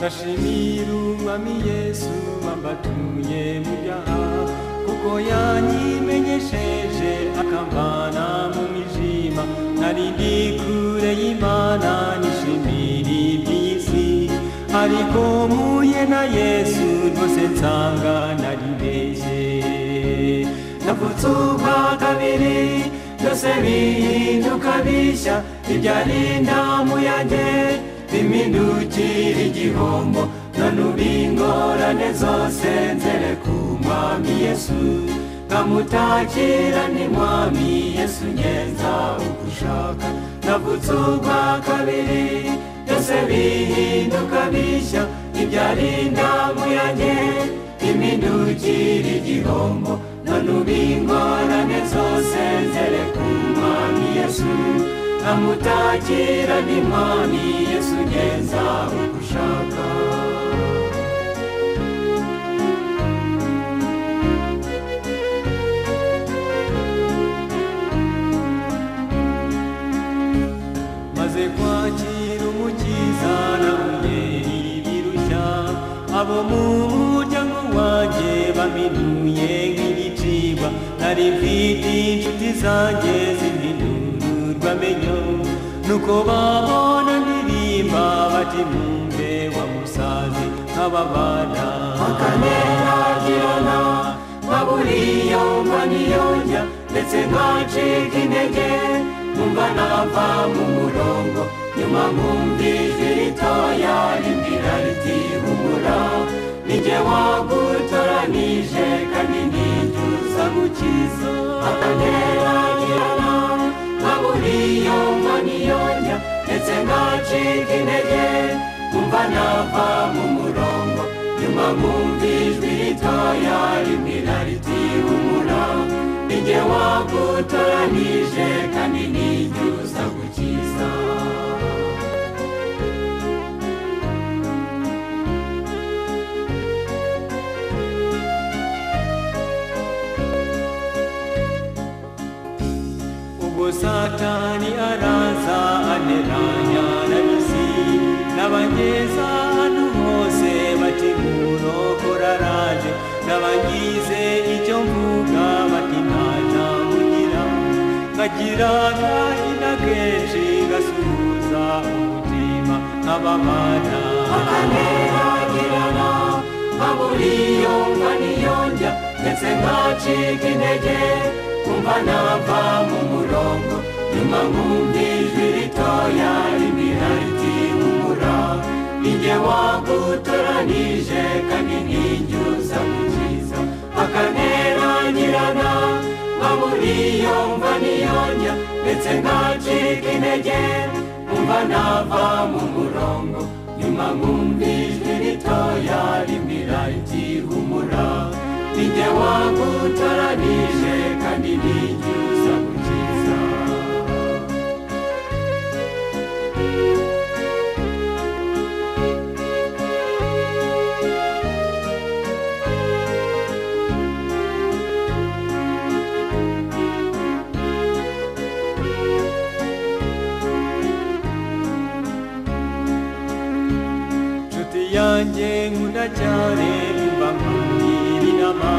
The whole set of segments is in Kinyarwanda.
ndashimira umwami Yesu wambatuye mu byaha kuko yanyimenyesheje akambana mu mijima nari ndi kure y'Imana nishimira iby'isi ariko muye na Yesu rwose nsanga naribeshye navutse ubwa kabiri byose bihinduka bishya ibyari indamu yanjye bimindukira igihombo none ubu ingorane zose nzere ku mwami Yesu nkamutakira ni mwami Yesu ngenza uko ushaka navutse ubwa kabiri byose bihinduka bishya ibyari indamu yanjye bimindukira igihombo none ubu ingorane zose nzere ku mwami Yesu nkamutakira ni mwami Yesu ngenza uko ushaka maze kwakira umukiza nahuye ibirushya abo mu muryango wanjye baminuye nk'igicibwa nari mfite inshuti zanjye zimpindurwa menyo nuko babona ndirimba bati mwumve wa musazi nk'ababana akaneragirana nkaburiya nkaniyonja ndetse nkacika intege nkumva nava mu murongo nyuma nkumva ijwi ritoya rimbwira riti humura ninjye wagutoranije kandi ninjye uza gukiza akaneragirana nkaburiya nkaniyonja ndetse nkacika intege nkumva nava mu murongo nyuma nkumva ijwi ritoya rimbwira riti humura ninjye wagutoranije kandi ninjye uza gukiza ubwo Satani araza aneranya n'ab'isi n'abangeza ahantu hose bati murokora araje n'abangize icyo mvuga bati ntacamugira ngagira agahinda kenshi gasuhuza umutima nk'abamana akaneragirana nkaburiya nkaniyonja ndetse nkacika intege kumva nava mu murongo nyuma nkumva ijwi ritoya rimbwira riti humura ninjye wagutoranije kandi ninjye uza gukiza akaneragirana nkaburiya nkaniyonja ndetse nkacika intege kumva nava mu murongo nyuma nkumva ijwi ritoya rimbwira riti humura ninjye wagutoranije kandi ninjye uza gukiza nshuti yanjye nkunda cyane imba nkugira inama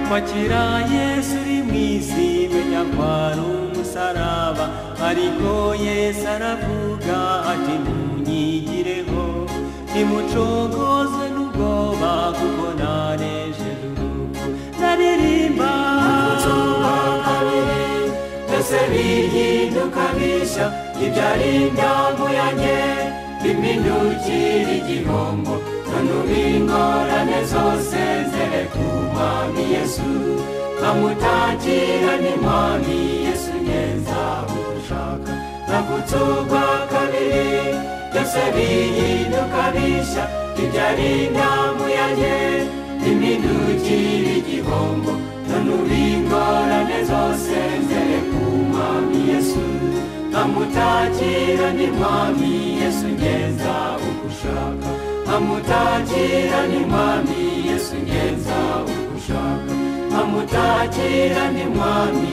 kwakira Yesu uri mu isi menya ko ari umusaraba ariko Yesu aravuga ati munyigireho ntimucogozwe n'ubwoba kuko nanesheje urupfu ndaririmba byose bihinduka bishya ibyari indamu yanjye bimindukira igihombo none ubu ingorane zose nzere ku mwami Yesu nkamutakira ni mwami Yesu ngenza uko ushaka navutse ubwa kabiri byose bihinduka bishya ibyari indamu yanjye bimindukira igihombo none ubu ingorane zose nzere ku mwami Yesu nkamutakira ni mwami Yesu ngenza uko ushaka nkamutakira ni mwami Yesu ngenza uko ushaka nkamutakira ni mwami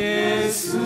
Yesu